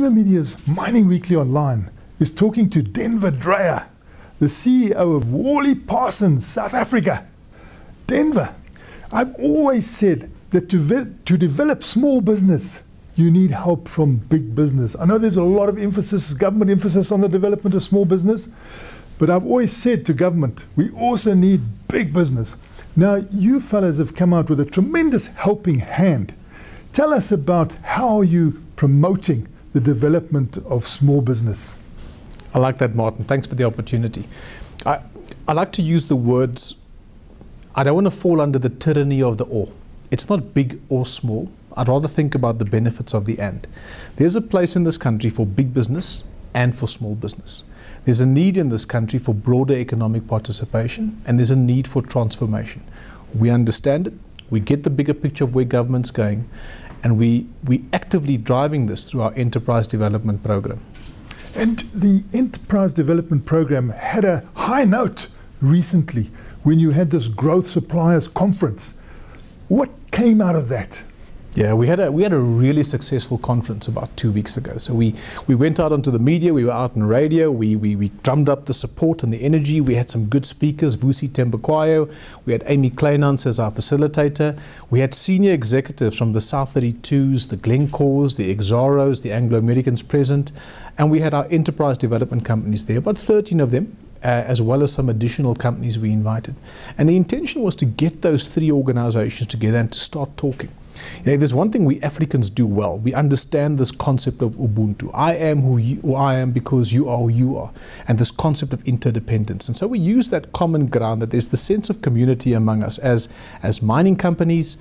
Streamer Media's Mining Weekly Online is talking to Denver Dreyer, the CEO of WorleyParsons South Africa. Denver, I've always said that to develop small business, you need help from big business. I know there's a lot of emphasis, government emphasis on the development of small business, but I've always said to government, we also need big business. Now, you fellas have come out with a tremendous helping hand. Tell us about how you're promoting the development of small business. I like that, Martin. Thanks for the opportunity. I like to use the words, I don't want to fall under the tyranny of the or. It's not big or small. I'd rather think about the benefits of the and. There's a place in this country for big business and for small business. There's a need in this country for broader economic participation, and there's a need for transformation. We understand it, we get the bigger picture of where government's going, and we actively driving this through our enterprise development program. And the enterprise development program had a high note recently when you had this growth suppliers conference. What came out of that? Yeah, we had a really successful conference about 2 weeks ago. So we went out onto the media, we were out on radio, we drummed up the support and the energy. We had some good speakers, Vusi Tembakwayo, we had Amy Kleinans as our facilitator. We had senior executives from the South 32s, the Glencores, the Exaros, the Anglo-Americans present, and we had our enterprise development companies there, about 13 of them, as well as some additional companies we invited. And the intention was to get those three organizations together and to start talking. You know, there's one thing we Africans do well. We understand this concept of Ubuntu. I am who I am because you are who you are. And this concept of interdependence. And so we use that common ground, that there's the sense of community among us as mining companies,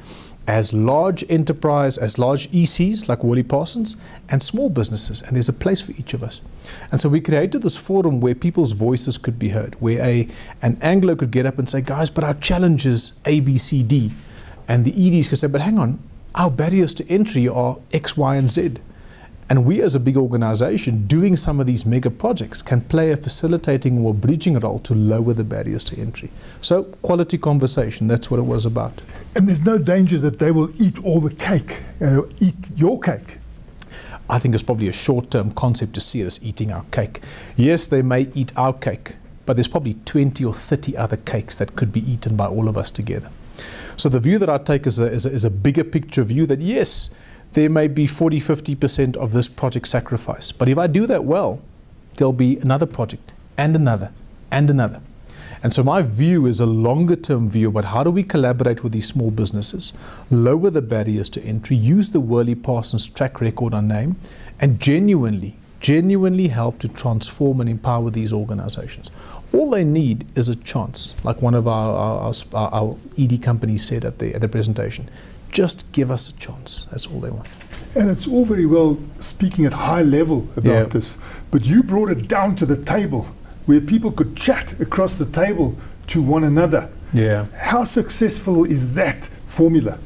as large enterprise, as large ECs like WorleyParsons, and small businesses. And there's a place for each of us. And so we created this forum where people's voices could be heard, where an Anglo could get up and say, guys, but our challenge is A, B, C, D. And the EDs could say, but hang on, our barriers to entry are X, Y, and Z. And we as a big organization doing some of these mega projects can play a facilitating or bridging role to lower the barriers to entry. So quality conversation, that's what it was about. And there's no danger that they will eat all the cake, eat your cake. I think it's probably a short-term concept to see us eating our cake. Yes, they may eat our cake, but there's probably 20 or 30 other cakes that could be eaten by all of us together. So the view that I take is a bigger picture view that yes, there may be 40–50% of this project sacrifice. But if I do that well, there'll be another project and another and another. And so my view is a longer term view about how do we collaborate with these small businesses, lower the barriers to entry, use the WorleyParsons track record on name, and genuinely help to transform and empower these organizations. All they need is a chance, like one of our ED companies said at the presentation. Just give us a chance. That's all they want. And it's all very well speaking at high level about this, but you brought it down to the table where people could chat across the table to one another. Yeah. How successful is that formula?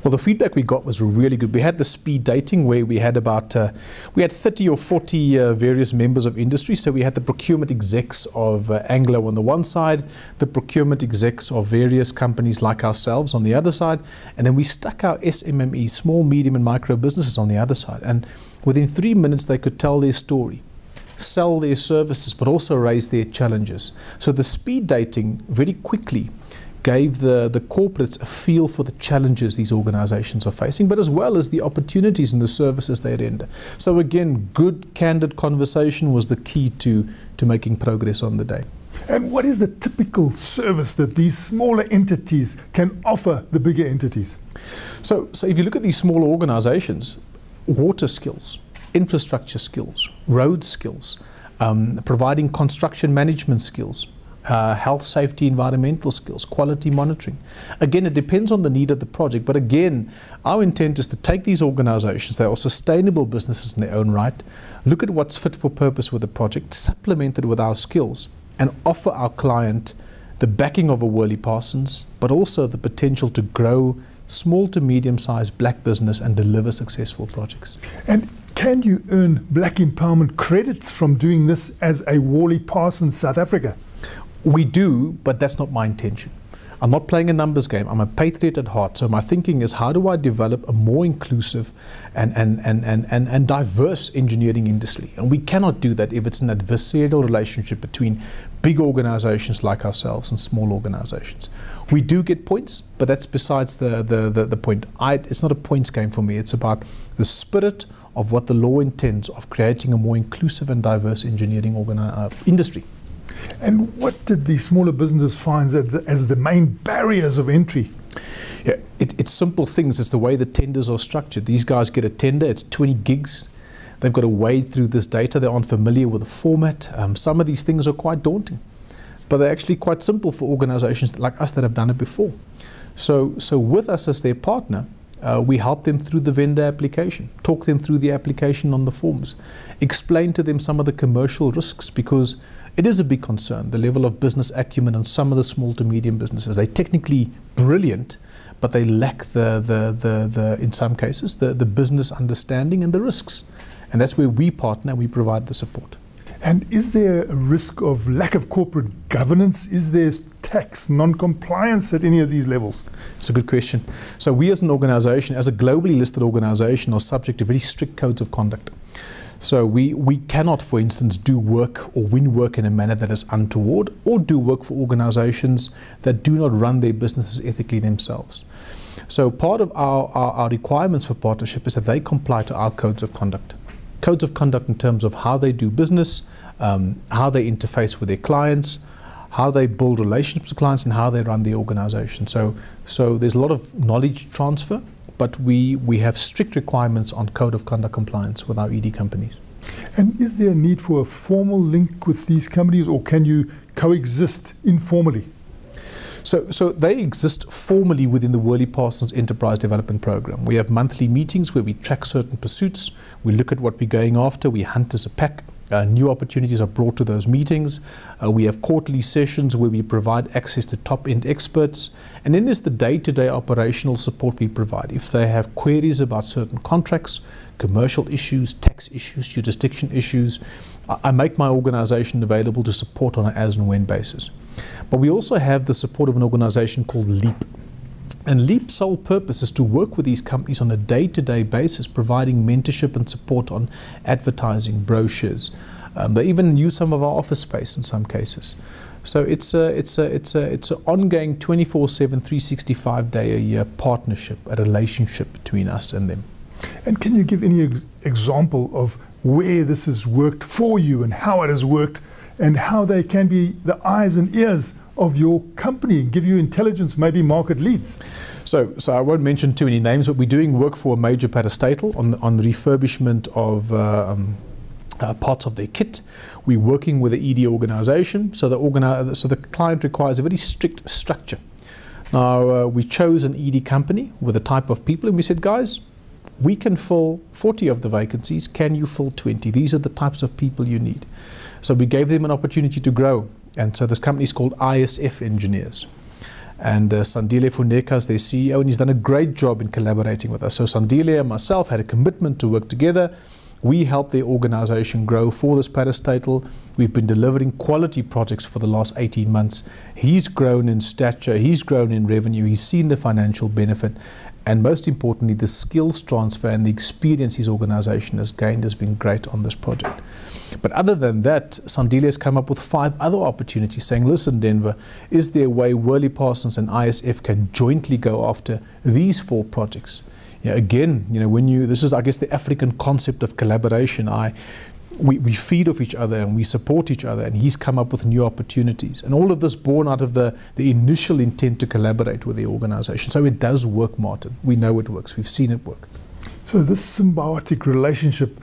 Well, the feedback we got was really good. We had the speed dating where we had about 30 or 40 various members of industry. So we had the procurement execs of Anglo on the one side, the procurement execs of various companies like ourselves on the other side, and then we stuck our SMME, small, medium and micro businesses on the other side. And within 3 minutes they could tell their story, sell their services, but also raise their challenges. So the speed dating very quickly gave the corporates a feel for the challenges these organizations are facing, but as well as the opportunities and the services they render. So again, good, candid conversation was the key to making progress on the day. And what is the typical service that these smaller entities can offer the bigger entities? So if you look at these smaller organizations, water skills, infrastructure skills, road skills, providing construction management skills, health, safety, environmental skills, quality monitoring. Again, it depends on the need of the project, but again, our intent is to take these organizations, they are sustainable businesses in their own right, look at what's fit for purpose with the project, supplement it with our skills, and offer our client the backing of a WorleyParsons, but also the potential to grow small to medium-sized black business and deliver successful projects. And can you earn black empowerment credits from doing this as a WorleyParsons South Africa? We do, but that's not my intention. I'm not playing a numbers game. I'm a patriot at heart. So my thinking is, how do I develop a more inclusive and diverse engineering industry? And we cannot do that if it's an adversarial relationship between big organizations like ourselves and small organizations. We do get points, but that's besides the point. It's not a points game for me. It's about the spirit of what the law intends of creating a more inclusive and diverse engineering industry. And what did the smaller businesses find as the main barriers of entry? Yeah, it's simple things. It's the way the tenders are structured. These guys get a tender, it's 20 gigs. They've got to wade through this data. They aren't familiar with the format. Some of these things are quite daunting, but they're actually quite simple for organizations like us that have done it before. So with us as their partner, we help them through the vendor application, talk them through the application on the forms, explain to them some of the commercial risks, because it is a big concern, the level of business acumen on some of the small to medium businesses. They're technically brilliant, but they lack in some cases, the business understanding and the risks. And that's where we partner, we provide the support. And is there a risk of lack of corporate governance? Is there tax non-compliance at any of these levels? It's a good question. So we as an organization, as a globally listed organization, are subject to very strict codes of conduct. So we cannot, for instance, do work or win work in a manner that is untoward, or do work for organizations that do not run their businesses ethically themselves. So part of our requirements for partnership is that they comply to our codes of conduct. Codes of conduct in terms of how they do business, how they interface with their clients, how they build relationships with clients, and how they run the organization. So there's a lot of knowledge transfer, but we have strict requirements on code of conduct compliance with our ED companies. And is there a need for a formal link with these companies, or can you coexist informally? So they exist formally within the WorleyParsons Enterprise Development Program. We have monthly meetings where we track certain pursuits, we look at what we're going after, we hunt as a pack. New opportunities are brought to those meetings. We have quarterly sessions where we provide access to top-end experts. And then there's the day-to-day operational support we provide. If they have queries about certain contracts, commercial issues, tax issues, jurisdiction issues, I make my organization available to support on an as and when basis. But we also have the support of an organization called LEAP. And LEAP's sole purpose is to work with these companies on a day-to-day basis, providing mentorship and support on advertising, brochures. They even use some of our office space in some cases. So it's an ongoing 24/7, 365-day-a-year partnership, a relationship between us and them. And can you give any example of where this has worked for you and how it has worked, and how they can be the eyes and ears of your company and give you intelligence, maybe market leads? So I won't mention too many names, but we're doing work for a major parastatal on the refurbishment of parts of their kit. We're working with the ED organization, so the client requires a very strict structure. Now, we chose an ED company with a type of people, and we said, guys, we can fill 40 of the vacancies. Can you fill 20? These are the types of people you need. So we gave them an opportunity to grow. And so this company is called ISF Engineers. And Sandile Funeka is their CEO, and he's done a great job in collaborating with us. So Sandile and myself had a commitment to work together. We helped their organization grow for this parastatal. We've been delivering quality projects for the last 18 months. He's grown in stature, he's grown in revenue, he's seen the financial benefit, and most importantly, the skills transfer and the experience his organization has gained has been great on this project. But other than that, Sandile has come up with 5 other opportunities, saying, listen, Denver, is there a way WorleyParsons and ISF can jointly go after these 4 projects? Again, this is, I guess, the African concept of collaboration. We feed off each other and we support each other, and he's come up with new opportunities. And all of this born out of the initial intent to collaborate with the organization. So it does work, Martin. We know it works. We've seen it work. So this symbiotic relationship,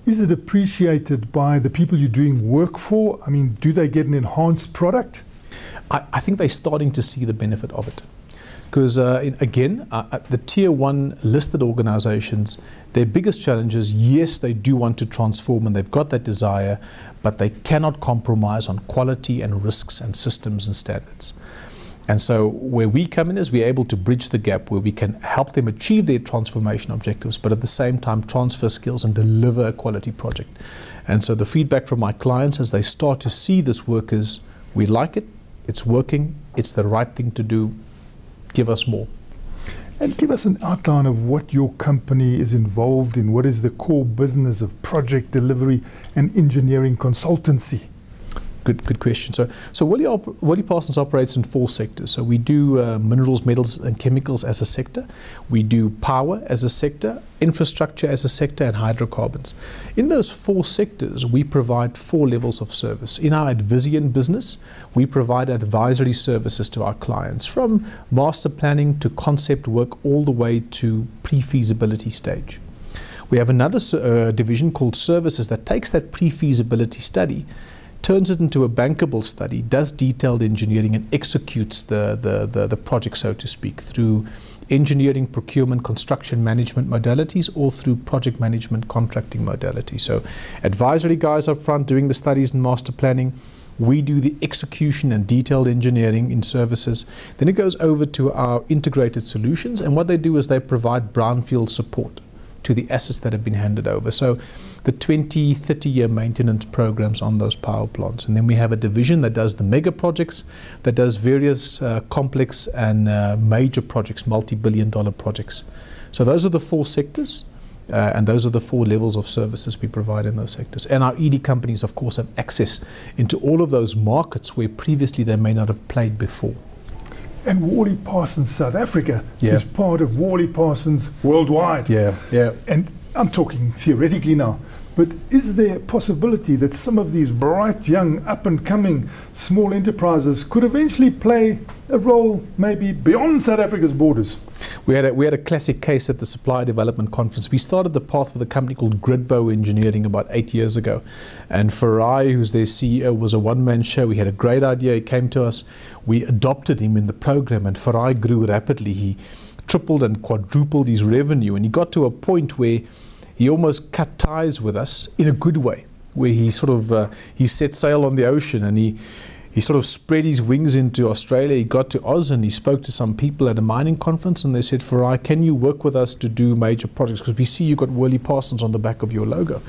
is it appreciated by the people you're doing work for? I mean, do they get an enhanced product? I think they're starting to see the benefit of it. Because the tier 1 listed organizations, their biggest challenge is, yes, they do want to transform and they've got that desire, but they cannot compromise on quality and risks and systems and standards. And so where we come in is we're able to bridge the gap where we can help them achieve their transformation objectives, but at the same time transfer skills and deliver a quality project. And so the feedback from my clients as they start to see this work is, we like it, It's working. It's the right thing to do. Give us more. And give us an outline of what your company is involved in. What is the core business of project delivery and engineering consultancy? Good question. So WorleyParsons operates in 4 sectors. So we do minerals, metals, and chemicals as a sector. We do power as a sector, infrastructure as a sector, and hydrocarbons. In those 4 sectors, we provide 4 levels of service. In our Advisian business, we provide advisory services to our clients, from master planning to concept work all the way to pre-feasibility stage. We have another division called services that takes that pre-feasibility study, turns it into a bankable study, does detailed engineering, and executes the project, so to speak, through engineering, procurement, construction management modalities, or through project management contracting modalities. So advisory guys up front doing the studies and master planning. We do the execution and detailed engineering in services. Then it goes over to our integrated solutions, and what they do is they provide brownfield support to the assets that have been handed over. So the 20, 30-year maintenance programs on those power plants. And then we have a division that does the mega projects, that does various complex and major projects, multi-billion-dollar projects. So those are the 4 sectors, and those are the 4 levels of services we provide in those sectors. And our ED companies, of course, have access into all of those markets where previously they may not have played before. And WorleyParsons South Africa is part of WorleyParsons worldwide. And I'm talking theoretically now, but is there a possibility that some of these bright, young, up-and-coming small enterprises could eventually play a role maybe beyond South Africa's borders? We had a classic case at the Supply Development Conference. We started the path with a company called Gridbow Engineering about 8 years ago. And Farai, who's their CEO, was a one-man show. He had a great idea. He came to us. We adopted him in the program, and Farai grew rapidly. He tripled and quadrupled his revenue, and he got to a point where he almost cut ties with us in a good way, where he sort of he set sail on the ocean, and he sort of spread his wings into Australia. He got to Oz and he spoke to some people at a mining conference, and they said, Farai, can you work with us to do major projects? Because we see you got WorleyParsons on the back of your logo.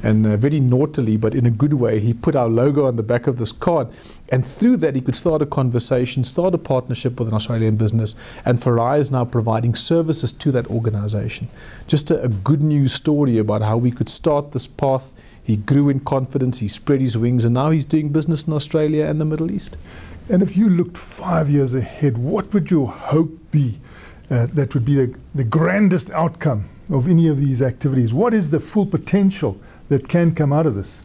And very naughtily, but in a good way, he put our logo on the back of this card. And through that, he could start a conversation, start a partnership with an Australian business. And Farai is now providing services to that organization. Just a good news story about how we could start this path. He grew in confidence, he spread his wings, and now he's doing business in Australia and the Middle East. And if you looked 5 years ahead, what would your hope be that would be the grandest outcome of any of these activities? What is the full potential that can come out of this?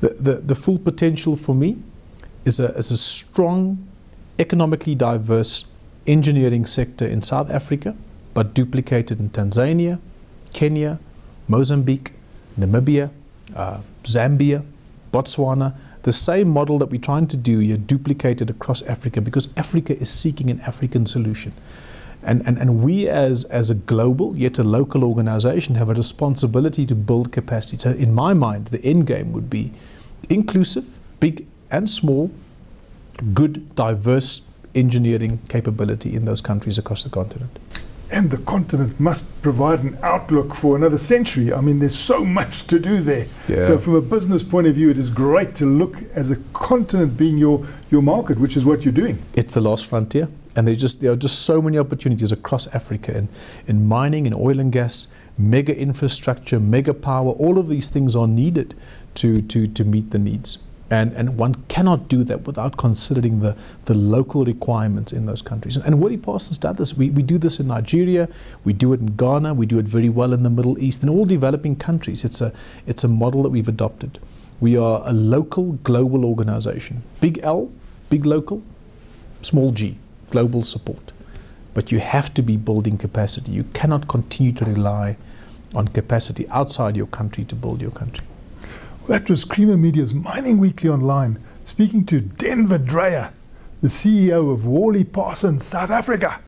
The full potential for me is a strong, economically diverse engineering sector in South Africa, but duplicated in Tanzania, Kenya, Mozambique, Namibia, Zambia, Botswana. The same model that we're trying to do here, duplicated across Africa, because Africa is seeking an African solution. And we as a global, yet a local organization, have a responsibility to build capacity. So in my mind, the end game would be inclusive, big and small, good, diverse engineering capability in those countries across the continent. And the continent must provide an outlook for another century. I mean, there's so much to do there. So from a business point of view, it is great to look as a continent being your market, which is what you're doing. It's the last frontier. And there are just so many opportunities across Africa in mining, in oil and gas, mega infrastructure, mega power. All of these things are needed to meet the needs. And one cannot do that without considering the local requirements in those countries. And WorleyParsons does this. We do this in Nigeria, we do it in Ghana, we do it very well in the Middle East, in all developing countries. It's a model that we've adopted. We are a local, global organization. Big L, big local, small g, global support. But you have to be building capacity. You cannot continue to rely on capacity outside your country to build your country. That was Creamer Media's Mining Weekly Online, speaking to Denver Dreyer, the CEO of WorleyParsons South Africa.